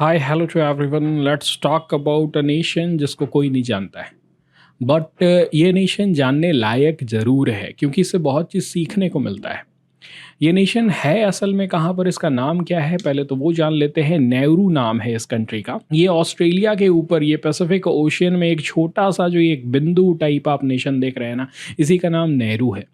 Hi hello to everyone, let's talk about a nation जिसको कोई नहीं जानता है। बट ये नेशन जानने लायक ज़रूर है क्योंकि इससे बहुत चीज़ सीखने को मिलता है। ये नेशन है असल में कहाँ पर, इसका नाम क्या है, पहले तो वो जान लेते हैं। नेहरू नाम है इस कंट्री का। ये ऑस्ट्रेलिया के ऊपर, ये पैसिफिक ओशियन में एक छोटा सा जो एक बिंदु टाइप आप नेशन देख रहे हैं ना, इसी का नाम नेहरू है।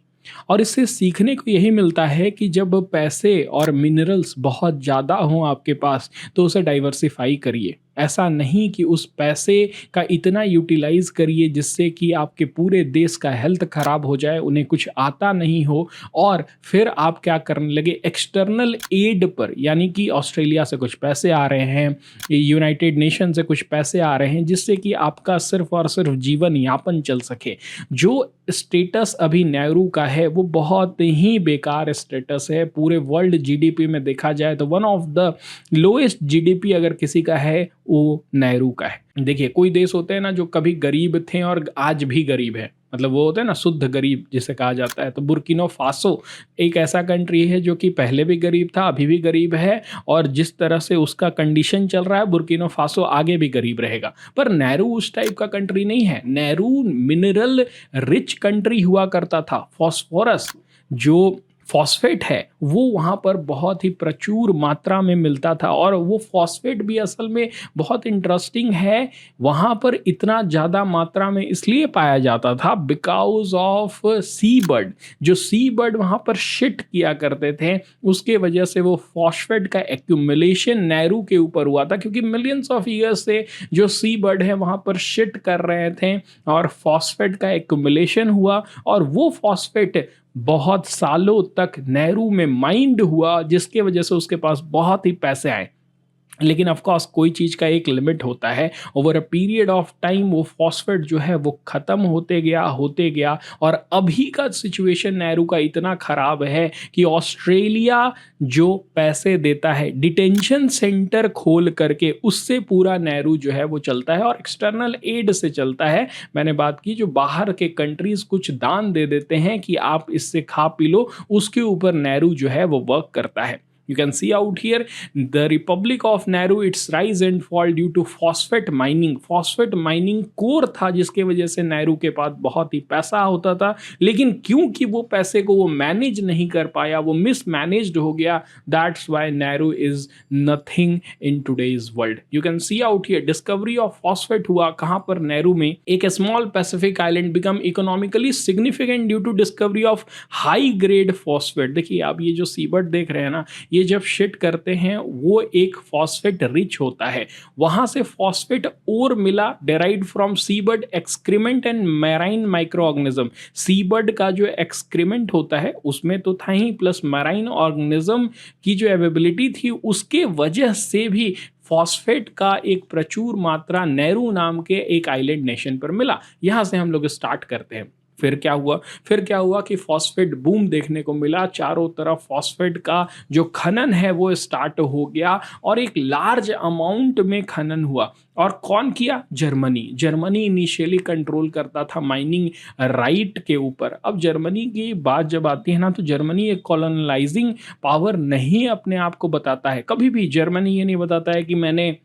और इससे सीखने को यही मिलता है कि जब पैसे और मिनरल्स बहुत ज़्यादा हों आपके पास तो उसे डाइवर्सिफाई करिए। ऐसा नहीं कि उस पैसे का इतना यूटिलाइज करिए जिससे कि आपके पूरे देश का हेल्थ खराब हो जाए, उन्हें कुछ आता नहीं हो और फिर आप क्या करने लगे, एक्सटर्नल एड पर, यानी कि ऑस्ट्रेलिया से कुछ पैसे आ रहे हैं, यूनाइटेड नेशन से कुछ पैसे आ रहे हैं जिससे कि आपका सिर्फ और सिर्फ जीवन यापन चल सके। जो स्टेटस अभी नेहरू का है वो बहुत ही बेकार स्टेटस है। पूरे वर्ल्ड जीडीपी में देखा जाए तो one of the lowest GDP अगर किसी का है वो नेहरू का है। देखिए, कोई देश होते हैं ना जो कभी गरीब थे और आज भी गरीब है, मतलब वो होते हैं ना शुद्ध गरीब जिसे कहा जाता है। तो बुर्किनो फासो एक ऐसा कंट्री है जो कि पहले भी गरीब था, अभी भी गरीब है, और जिस तरह से उसका कंडीशन चल रहा है बुर्किनो फासो आगे भी गरीब रहेगा। पर नेहरू उस टाइप का कंट्री नहीं है। नेहरू मिनरल रिच कंट्री हुआ करता था। फॉस्फोरस जो फॉस्फेट है वो वहाँ पर बहुत ही प्रचुर मात्रा में मिलता था, और वो फॉस्फेट भी असल में बहुत इंटरेस्टिंग है, वहाँ पर इतना ज़्यादा मात्रा में इसलिए पाया जाता था बिकॉज ऑफ सी बर्ड। जो सी बर्ड वहाँ पर शिट किया करते थे, उसके वजह से वो फॉस्फेट का एक्यूमुलेशन नेहरू के ऊपर हुआ था, क्योंकि मिलियंस ऑफ ईयर्स से जो सी बर्ड है वहाँ पर शिट कर रहे थे और फॉस्फेट का एक्यूमुलेशन हुआ, और वो फॉस्फेट बहुत सालों तक नेहरू में माइंड हुआ, जिसके वजह से उसके पास बहुत ही पैसे आए। लेकिन ऑफ कोर्स कोई चीज़ का एक लिमिट होता है। Over a period of time वो फॉस्फेट जो है वो ख़त्म होते गया और अभी का सिचुएशन नेहरू का इतना ख़राब है कि ऑस्ट्रेलिया जो पैसे देता है डिटेंशन सेंटर खोल करके, उससे पूरा नेहरू जो है वो चलता है, और एक्सटर्नल एड से चलता है। मैंने बात की जो बाहर के कंट्रीज़ कुछ दान दे देते हैं कि आप इससे खा पी लो, उसके ऊपर नेहरू जो है वो वर्क करता है। You can see out here the Republic of Nehru, its rise and fall due to phosphate mining. phosphate mining core था जिसके वजह से नेहरू के पास बहुत ही पैसा होता था, लेकिन क्योंकि वो पैसे को वो मैनेज नहीं कर पाया, वो मिसमैनेज्ड हो गया, that's why Nauru is nothing in today's world. You can see out here discovery of phosphate हुआ कहाँ पर, नेहरू में। एक small Pacific island become economically significant due to discovery of high grade phosphate. देखिए आप ये जो सीबर्ड देख रहे हैं ना, ये जब शिट करते हैं वो एक फॉस्फेट रिच होता है, वहां से फॉस्फेट और मिला, derived from seabird excrement and marine microorganism. Seabird का जो एक्सक्रीमेंट होता है उसमें तो था ही, प्लस मैराइन ऑर्गेनिज्म की जो अवेबिलिटी थी उसके वजह से भी फॉस्फेट का एक प्रचुर मात्रा नेहरू नाम के एक आइलैंड नेशन पर मिला। यहां से हम लोग स्टार्ट करते हैं। फिर क्या हुआ कि फॉस्फेट बूम देखने को मिला, चारों तरफ फॉस्फेट का जो खनन है वो स्टार्ट हो गया, और एक लार्ज अमाउंट में खनन हुआ। और कौन किया? जर्मनी इनिशियली कंट्रोल करता था माइनिंग राइट के ऊपर। अब जर्मनी की बात जब आती है ना, तो जर्मनी एक कॉलोनलाइजिंग पावर नहीं अपने आप को बताता है। कभी भी जर्मनी ये नहीं बताता है कि मैंने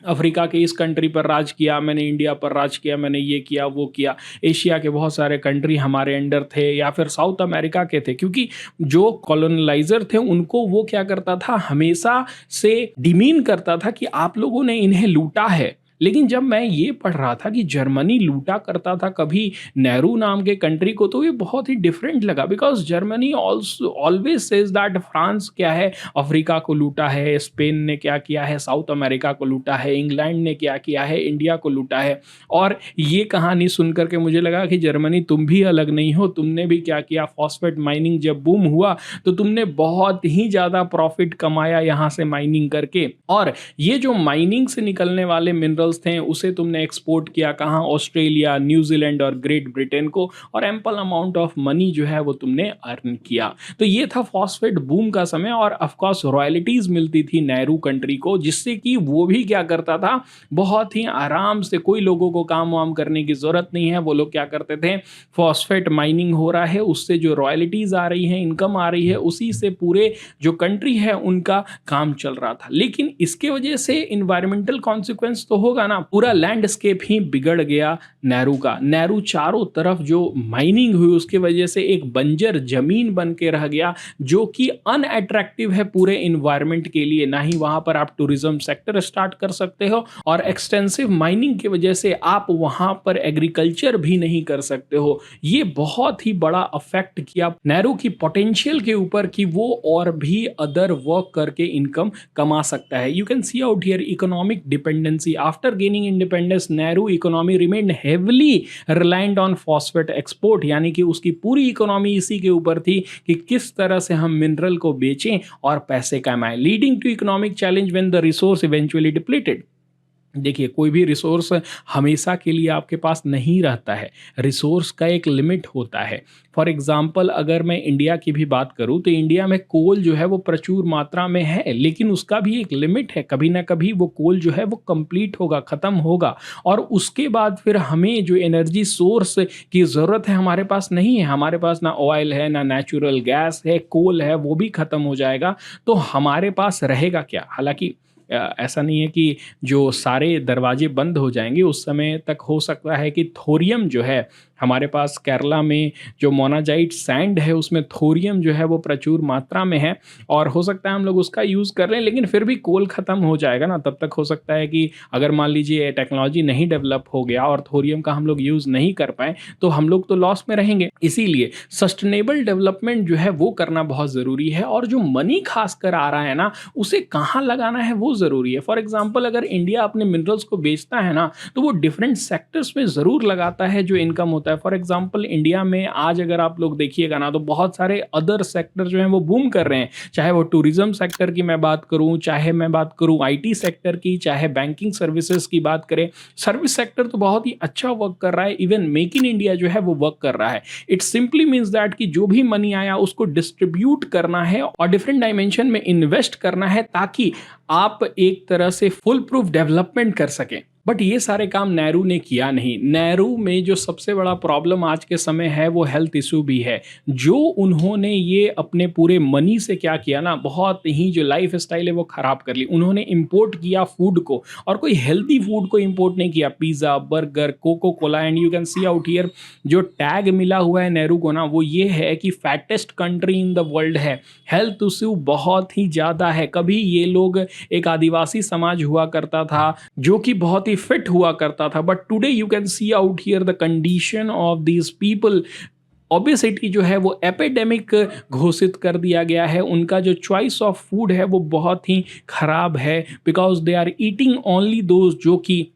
अफ्रीका के इस कंट्री पर राज किया, मैंने इंडिया पर राज किया, मैंने ये किया वो किया। एशिया के बहुत सारे कंट्री हमारे अंडर थे, या फिर साउथ अमेरिका के थे, क्योंकि जो कॉलोनलाइजर थे उनको वो क्या करता था, हमेशा से डिमीन करता था कि आप लोगों ने इन्हें लूटा है। लेकिन जब मैं ये पढ़ रहा था कि जर्मनी लूटा करता था कभी नेहरू नाम के कंट्री को, तो ये बहुत ही डिफरेंट लगा, because Germany also always says that France क्या है, अफ्रीका को लूटा है, स्पेन ने क्या किया है, साउथ अमेरिका को लूटा है, इंग्लैंड ने क्या किया है, इंडिया को लूटा है। और ये कहानी सुन करके मुझे लगा कि जर्मनी तुम भी अलग नहीं हो, तुमने भी क्या किया, फॉस्फेट माइनिंग जब बूम हुआ तो तुमने बहुत ही ज़्यादा प्रॉफिट कमाया यहाँ से माइनिंग करके। और ये जो माइनिंग से निकलने वाले मिनरल मिनरल्स थे उसे तुमने एक्सपोर्ट किया कहाँ, ऑस्ट्रेलिया, न्यूजीलैंड और ग्रेट ब्रिटेन को, और एम्पल अमाउंट ऑफ मनी जो है वो तुमने अर्न किया। तो ये था फॉस्फेट बूम का समय, और ऑफकोर्स रॉयल्टीज मिलती थी नेहरू कंट्री को, जिससे कि वो भी क्या करता था, बहुत ही आराम से, कोई लोगों को काम वाम करने की जरूरत नहीं है, वो लोग क्या करते थे, फॉस्फेट माइनिंग हो रहा है, उससे जो रॉयल्टीज आ रही है, इनकम आ रही है, उसी से पूरे जो कंट्री है उनका काम चल रहा था। लेकिन इसके वजह से इन्वायरमेंटल कॉन्सिक्वेंस तो होगा ना, पूरा लैंडस्केप ही बिगड़ गया नेहरू का। नेहरू चारों तरफ जो माइनिंग हुई उसके वजह से एक बंजर जमीन बन के रह गया, जो कि अनअट्रैक्टिव है पूरे इन्वायरमेंट के लिए। ना ही वहां पर आप टूरिज्म सेक्टर स्टार्ट कर सकते हो, और एक्सटेंसिव माइनिंग की वजह से आप वहां पर एग्रीकल्चर भी नहीं कर सकते हो। ये बहुत ही बड़ा अफेक्ट किया नेहरू की पोटेंशियल के ऊपर कि वो और भी अदर वर्क करके इनकम कमा सकता है। You can see out here economic dependency. After gaining independence Nehru economy remained heavily reliant on phosphate export, यानी कि उसकी पूरी इकोनॉमी इसी के ऊपर थी कि किस तरह से हम मिनरल को बेचें और पैसे कमाएं, leading to economic challenge when the resource eventually depleted. देखिए, कोई भी रिसोर्स हमेशा के लिए आपके पास नहीं रहता है, रिसोर्स का एक लिमिट होता है। फॉर एग्जांपल अगर मैं इंडिया की भी बात करूं तो इंडिया में कोल जो है वो प्रचुर मात्रा में है, लेकिन उसका भी एक लिमिट है। कभी ना कभी वो कोल जो है वो कंप्लीट होगा, ख़त्म होगा, और उसके बाद फिर हमें जो एनर्जी सोर्स की ज़रूरत है हमारे पास नहीं है। हमारे पास ना ऑयल है, ना नेचुरल गैस है, कोल है, वो भी ख़त्म हो जाएगा, तो हमारे पास रहेगा क्या। हालांकि ऐसा नहीं है कि जो सारे दरवाजे बंद हो जाएंगे, उस समय तक हो सकता है कि थोरियम जो है हमारे पास केरला में जो मोनाजाइट सैंड है उसमें थोरियम जो है वो प्रचुर मात्रा में है, और हो सकता है हम लोग उसका यूज़ कर लें, लेकिन फिर भी कोल ख़त्म हो जाएगा ना। तब तक हो सकता है कि अगर मान लीजिए टेक्नोलॉजी नहीं डेवलप हो गया और थोरियम का हम लोग यूज़ नहीं कर पाए, तो हम लोग तो लॉस में रहेंगे। इसीलिए सस्टेनेबल डेवलपमेंट जो है वो करना बहुत ज़रूरी है, और जो मनी खास कर आ रहा है ना, उसे कहाँ लगाना है वो ज़रूरी है। फॉर एग्जाम्पल अगर इंडिया अपने मिनरल्स को बेचता है ना, तो वो डिफरेंट सेक्टर्स में ज़रूर लगाता है जो इनकम होता है। फॉर एग्जाम्पल इंडिया में आज अगर आप लोग देखिएगा ना, तो बहुत सारे अदर सेक्टर जो हैं वो बूम कर रहे हैं, चाहे वो टूरिज्म सेक्टर की मैं बात करूं, चाहे मैं बात करूं आईटी सेक्टर की, चाहे बैंकिंग सर्विसेज की बात करें। सर्विस सेक्टर तो बहुत ही अच्छा वर्क कर रहा है, इवन मेक इन इंडिया जो है वो वर्क कर रहा है। इट सिंपली मीन्स दैट कि जो भी मनी आया उसको डिस्ट्रीब्यूट करना है और डिफरेंट डायमेंशन में इन्वेस्ट करना है, ताकि आप एक तरह से फुल प्रूफ डेवलपमेंट कर सकें। बट ये सारे काम नेहरू ने किया नहीं। नेहरू में जो सबसे बड़ा प्रॉब्लम आज के समय है वो हेल्थ इशू भी है। जो उन्होंने ये अपने पूरे मनी से क्या किया ना, बहुत ही जो लाइफ स्टाइल है वो ख़राब कर ली। उन्होंने इंपोर्ट किया फूड को, और कोई हेल्दी फूड को इंपोर्ट नहीं किया। Pizza, burger, Coca Cola, and you can see out here जो टैग मिला हुआ है नेहरू को ना, वो ये है कि fattest country in the world है। हेल्थ इशू बहुत ही ज़्यादा है। कभी ये लोग एक आदिवासी समाज हुआ करता था जो कि बहुत फिट हुआ करता था, but today you can see out here the condition of these people. Obesity जो है वो एपिडेमिक घोषित कर दिया गया है। उनका जो चॉइस ऑफ फूड है वो बहुत ही खराब है, because they are eating only those जो कि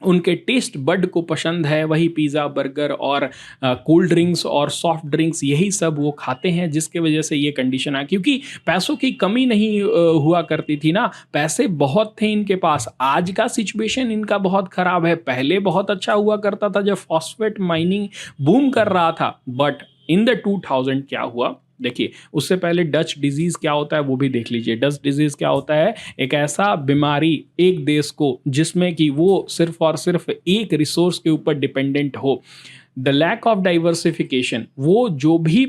उनके टेस्ट बड को पसंद है, वही पिज़्ज़ा, बर्गर और कोल्ड ड्रिंक्स और सॉफ्ट ड्रिंक्स, यही सब वो खाते हैं, जिसके वजह से ये कंडीशन है। क्योंकि पैसों की कमी नहीं हुआ करती थी ना, पैसे बहुत थे इनके पास। आज का सिचुएशन इनका बहुत ख़राब है। पहले बहुत अच्छा हुआ करता था जब फॉस्फेट माइनिंग बूम कर रहा था, बट इन द 2000 क्या हुआ देखिए। उससे पहले डच डिजीज़ क्या होता है वो भी देख लीजिए। डच डिजीज़ क्या होता है, एक ऐसा बीमारी एक देश को जिसमें कि वो सिर्फ और सिर्फ एक रिसोर्स के ऊपर डिपेंडेंट हो। द लैक ऑफ डाइवर्सिफिकेशन, वो जो भी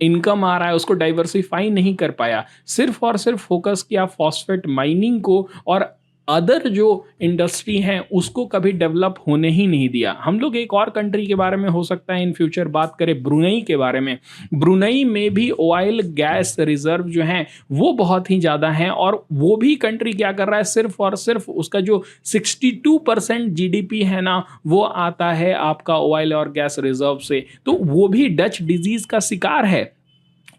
इनकम आ रहा है उसको डाइवर्सिफाई नहीं कर पाया, सिर्फ और सिर्फ फोकस किया फॉस्फेट माइनिंग को, और अदर जो इंडस्ट्री हैं उसको कभी डेवलप होने ही नहीं दिया। हम लोग एक और कंट्री के बारे में हो सकता है इन फ्यूचर बात करें, ब्रुनई के बारे में। ब्रुनई में भी ऑयल गैस रिजर्व जो हैं वो बहुत ही ज़्यादा हैं, और वो भी कंट्री क्या कर रहा है, सिर्फ और सिर्फ उसका जो 62% जीडीपी है ना, वो आता है आपका ऑयल और गैस रिजर्व से। तो वो भी डच डिजीज़ का शिकार है।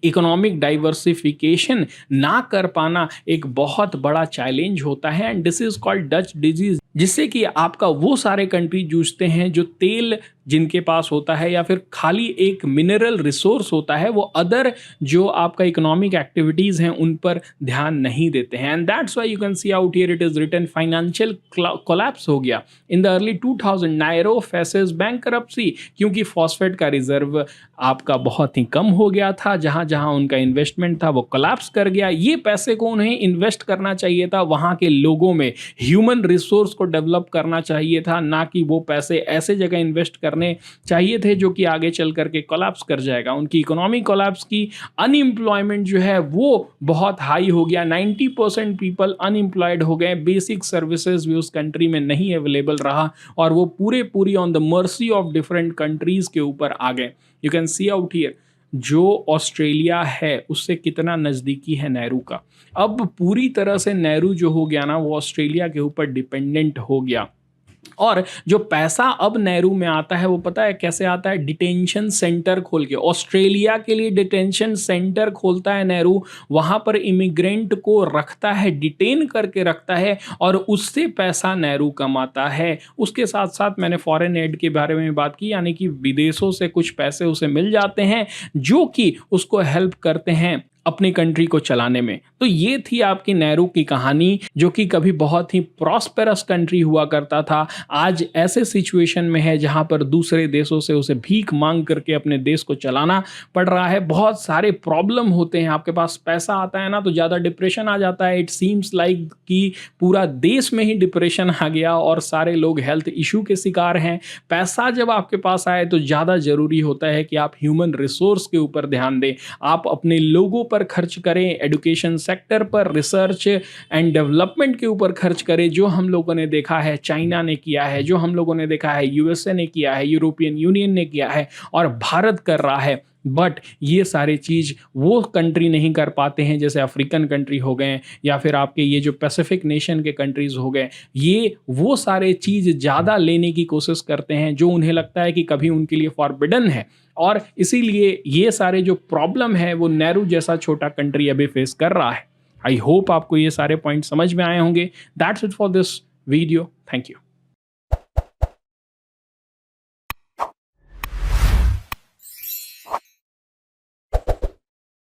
इकोनॉमिक डाइवर्सिफिकेशन ना कर पाना एक बहुत बड़ा चैलेंज होता है, and this is called Dutch disease, जिससे कि आपका वो सारे कंट्री जूझते हैं जो तेल जिनके पास होता है, या फिर खाली एक मिनरल रिसोर्स होता है, वो अदर जो आपका इकोनॉमिक एक्टिविटीज़ हैं उन पर ध्यान नहीं देते हैं। And that's why you can see out here it is written financial collapse हो गया in the early 2000, Nauru faces bankruptcy, क्योंकि फॉस्फेट का रिजर्व आपका बहुत ही कम हो गया था, जहाँ जहाँ उनका इन्वेस्टमेंट था वो कोलैप्स कर गया। ये पैसे को उन्हें इन्वेस्ट करना चाहिए था वहाँ के लोगों में, ह्यूमन रिसोर्स को डेवलप करना चाहिए था, ना कि वो पैसे ऐसे जगह इन्वेस्ट करने चाहिए थे जो कि आगे चल करके कोलैप्स कर जाएगा। उनकी इकोनॉमी कोलैप्स की, अनएम्प्लॉयमेंट जो है वो बहुत हाई हो गया, 90% पीपल अनएम्प्लॉयड हो गए, बेसिक सर्विसेज भी उस कंट्री में नहीं अवेलेबल रहा, और वो पूरी on the mercy of different countries के ऊपर आ गए। You can see out here जो ऑस्ट्रेलिया है उससे कितना नज़दीकी है नेहरू का। अब पूरी तरह से नेहरू जो हो गया ना, वो ऑस्ट्रेलिया के ऊपर डिपेंडेंट हो गया। और जो पैसा अब नेहरू में आता है वो पता है कैसे आता है? डिटेंशन सेंटर खोल के। ऑस्ट्रेलिया के लिए डिटेंशन सेंटर खोलता है नेहरू, वहाँ पर इमिग्रेंट को रखता है, डिटेन करके रखता है, और उससे पैसा नेहरू कमाता है। उसके साथ साथ मैंने फॉरेन एड के बारे में बात की, यानी कि विदेशों से कुछ पैसे उसे मिल जाते हैं जो कि उसको हेल्प करते हैं अपनी कंट्री को चलाने में। तो ये थी आपकी नेहरू की कहानी, जो कि कभी बहुत ही प्रॉस्पेरस कंट्री हुआ करता था, आज ऐसे सिचुएशन में है जहां पर दूसरे देशों से उसे भीख मांग करके अपने देश को चलाना पड़ रहा है। बहुत सारे प्रॉब्लम होते हैं, आपके पास पैसा आता है ना तो ज़्यादा डिप्रेशन आ जाता है। इट सीम्स लाइक कि पूरा देश में ही डिप्रेशन आ गया और सारे लोग हेल्थ इशू के शिकार हैं। पैसा जब आपके पास आए तो ज़्यादा ज़रूरी होता है कि आप ह्यूमन रिसोर्स के ऊपर ध्यान दें, आप अपने लोगों पर खर्च करें, एजुकेशन सेक्टर पर, रिसर्च एंड डेवलपमेंट के ऊपर खर्च करें, जो हम लोगों ने देखा है चाइना ने किया है, जो हम लोगों ने देखा है यूएसए ने किया है, यूरोपियन यूनियन ने किया है और भारत कर रहा है। बट ये सारे चीज़ वो कंट्री नहीं कर पाते हैं, जैसे अफ्रीकन कंट्री हो गए या फिर आपके ये जो पैसिफिक नेशन के कंट्रीज़ हो गए। ये वो सारे चीज़ ज़्यादा लेने की कोशिश करते हैं जो उन्हें लगता है कि कभी उनके लिए फॉरबिडन है, और इसीलिए ये सारे जो प्रॉब्लम है वो नेहरू जैसा छोटा कंट्री अभी फेस कर रहा है। आई होप आपको ये सारे पॉइंट समझ में आए होंगे। That's it for this video. Thank you.